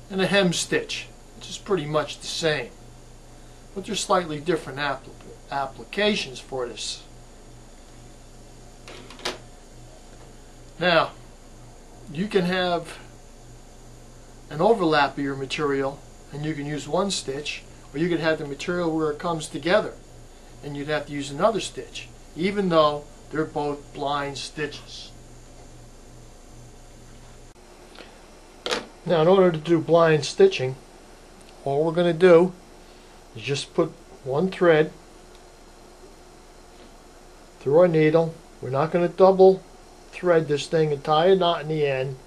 and a hem stitch, which is pretty much the same, but there's slightly different applications for this. Now, you can have an overlap of your material and you can use one stitch, or you could have the material where it comes together and you'd have to use another stitch, even though they're both blind stitches. Now, in order to do blind stitching, all we're going to do is just put one thread through our needle. We're not going to double thread this thing and tie a knot in the end,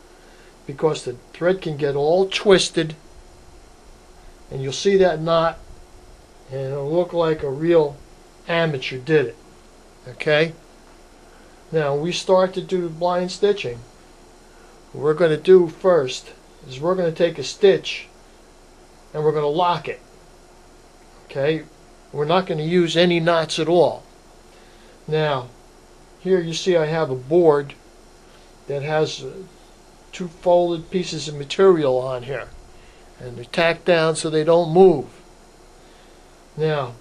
because the thread can get all twisted and you'll see that knot and it'll look like a real amateur did it. Okay? Now, when we start to do blind stitching, what we're going to do first is we're going to take a stitch and we're going to lock it. Okay? We're not going to use any knots at all. Now, here you see I have a board that has two folded pieces of material on here, and they're tacked down so they don't move. Now,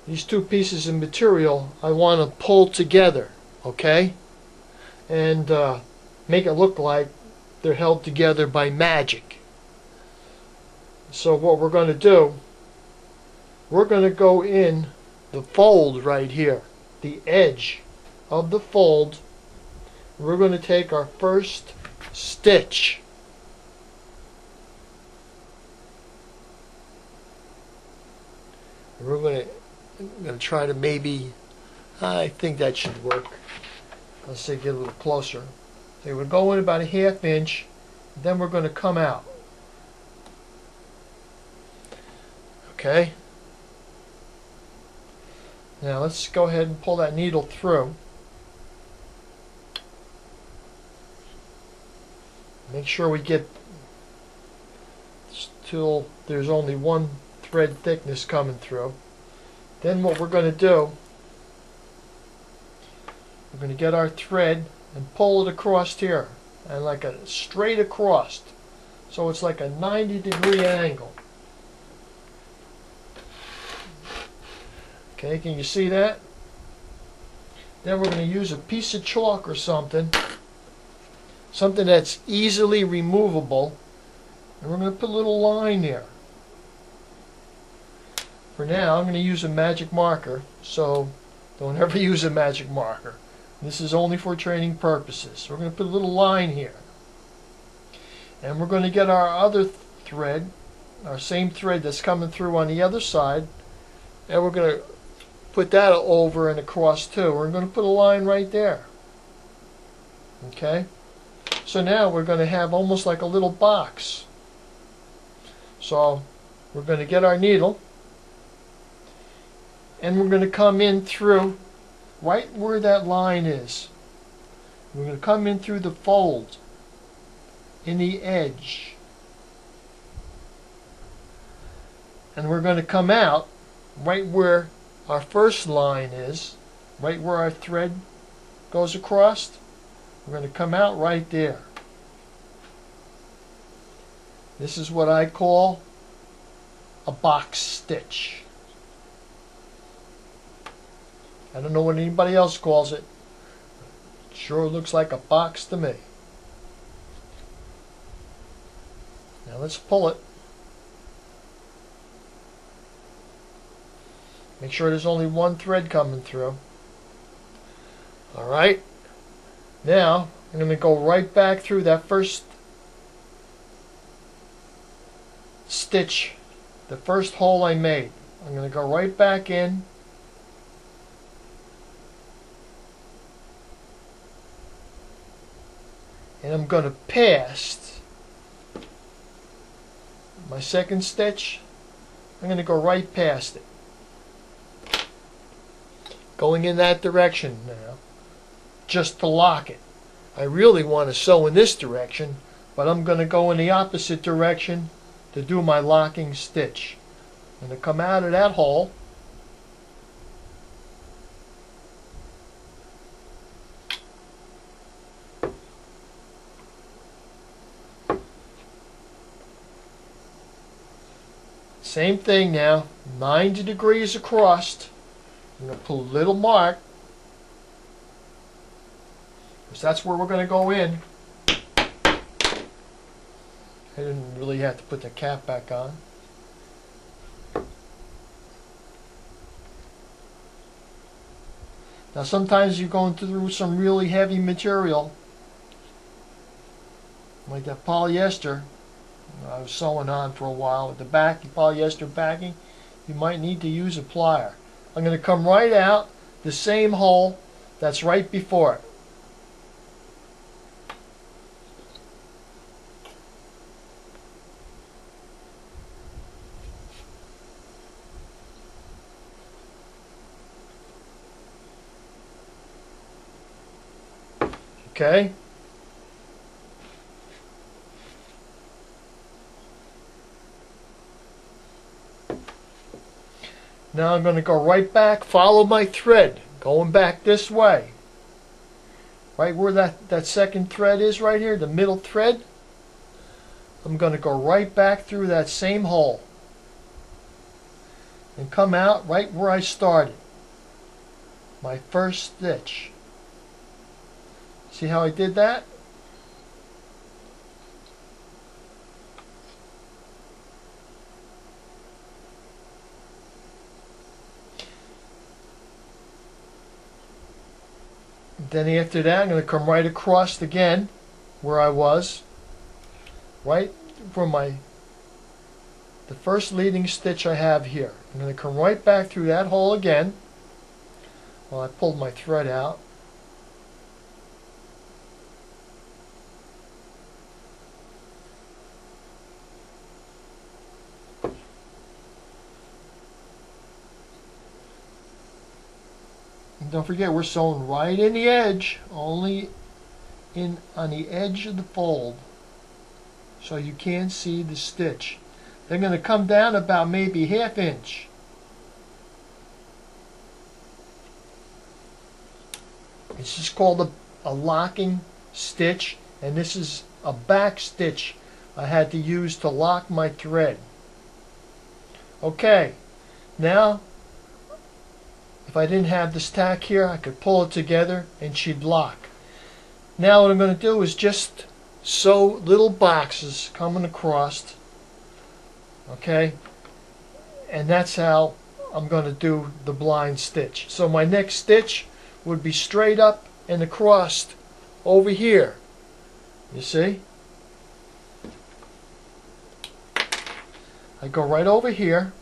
these two pieces of material I want to pull together, okay, and make it look like they're held together by magic. So what we're going to do, we're going to go in the fold right here, the edge of the fold. We're going to take our first stitch. We're going to try to maybe, I think that should work. Let's say get a little closer. So we're going about a ½ inch, then we're going to come out. Okay? Now let's go ahead and pull that needle through. Make sure we get till there's only one thread thickness coming through. Then what we're going to do, we're going to get our thread and pull it across here, and like a straight across, so it's like a 90-degree angle. Okay, can you see that? Then we're going to use a piece of chalk or something that's easily removable, and we're going to put a little line there. For now, I'm going to use a magic marker, so don't ever use a magic marker. This is only for training purposes. We're going to put a little line here. And we're going to get our other thread, our same thread that's coming through on the other side, and we're going to put that over and across too. We're going to put a line right there. Okay? So now we're going to have almost like a little box. So we're going to get our needle, and we're going to come in through right where that line is. We're going to come in through the fold in the edge, and we're going to come out right where our first line is, right where our thread goes across. We're going to come out right there. This is what I call a box stitch. I don't know what anybody else calls it. It sure looks like a box to me. Now let's pull it. Make sure there's only one thread coming through. Alright. Now I'm going to go right back through that first stitch, the first hole I made. I'm going to go right back in. And I'm going to pass my second stitch. I'm going to go right past it, going in that direction now, just to lock it. I really want to sew in this direction, but I'm going to go in the opposite direction to do my locking stitch. I'm going to come out of that hole, Same thing now, 90 degrees across. I'm going to put a little mark, because that's where we're going to go in. I didn't really have to put the cap back on. Now sometimes you're going through some really heavy material, like that polyester. I was sewing on for a while with the back, polyester backing. You might need to use a plier. I'm going to come right out the same hole that's right before it. Okay? Now I'm going to go right back, follow my thread, going back this way. Right where that second thread is right here, the middle thread. I'm going to go right back through that same hole and come out right where I started. My first stitch. See how I did that? Then after that, I'm going to come right across again where I was, right from the first leading stitch I have here. I'm going to come right back through that hole again. Well, I pulled my thread out. Don't forget, we're sewing right in the edge, only on the edge of the fold, so you can't see the stitch. They're going to come down about maybe ½ inch. It's just called a locking stitch, and this is a back stitch I had to use to lock my thread. Okay, now if I didn't have this tack here, I could pull it together and she'd lock. Now what I'm going to do is just sew little boxes coming across. Okay? And that's how I'm going to do the blind stitch. So my next stitch would be straight up and across over here. You see? I go right over here.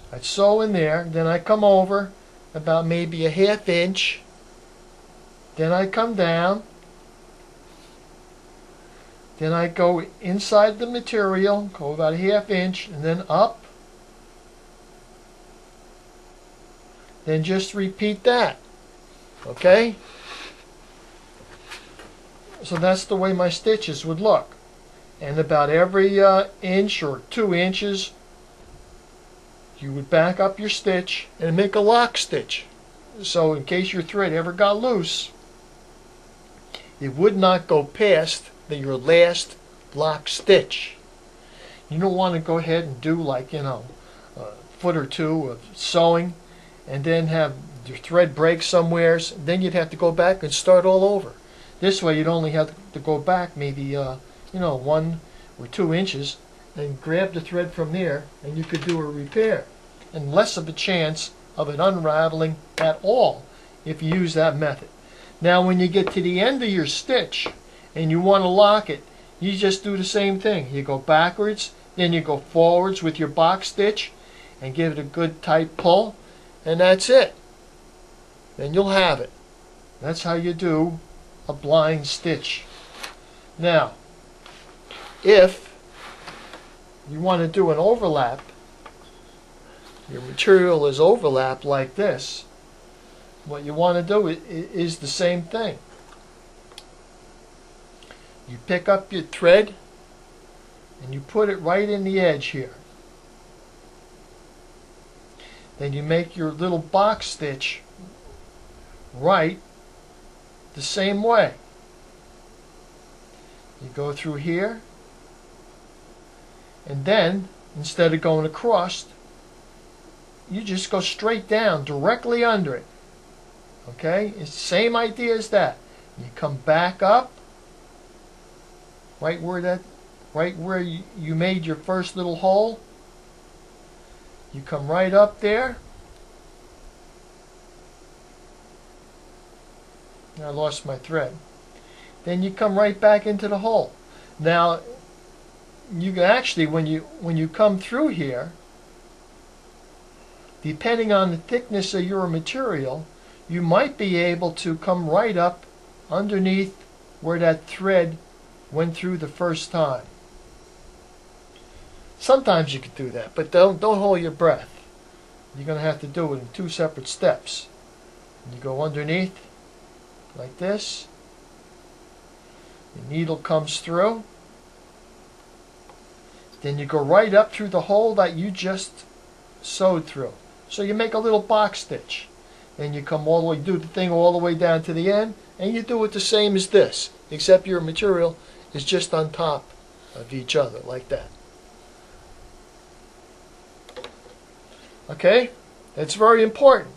I'd sew in there, then I come over about maybe ½ inch, then I come down, then I go inside the material, go about ½ inch, and then up, then just repeat that. Okay? So that's the way my stitches would look. And about every inch or 2 inches, you would back up your stitch and make a lock stitch. So in case your thread ever got loose, it would not go past your last lock stitch. You don't want to go ahead and do like, a foot or two of sewing and then have your thread break somewhere. Then you'd have to go back and start all over. This way you'd only have to go back maybe 1 or 2 inches and grab the thread from there, and you could do a repair, and less of a chance of it unraveling at all if you use that method. Now when you get to the end of your stitch and you want to lock it, you just do the same thing. You go backwards, then you go forwards with your box stitch and give it a good tight pull, and that's it. Then you'll have it. That's how you do a blind stitch. Now if you want to do an overlap, your material is overlapped like this, what you want to do is the same thing. You pick up your thread and you put it right in the edge here. Then you make your little box stitch right the same way. You go through here, and then instead of going across, you just go straight down, directly under it. Okay? It's the same idea as that. You come back up, right where you made your first little hole. You come right up there. I lost my thread. Then you come right back into the hole. Now, you can actually, when you come through here, depending on the thickness of your material, you might be able to come right up underneath where that thread went through the first time. Sometimes you can do that, but don't hold your breath. You're going to have to do it in 2 separate steps. You go underneath like this. The needle comes through. Then you go right up through the hole that you just sewed through. So you make a little box stitch. Then you come all the way, do the thing all the way down to the end, and you do it the same as this, except your material is just on top of each other, like that. Okay? That's very important.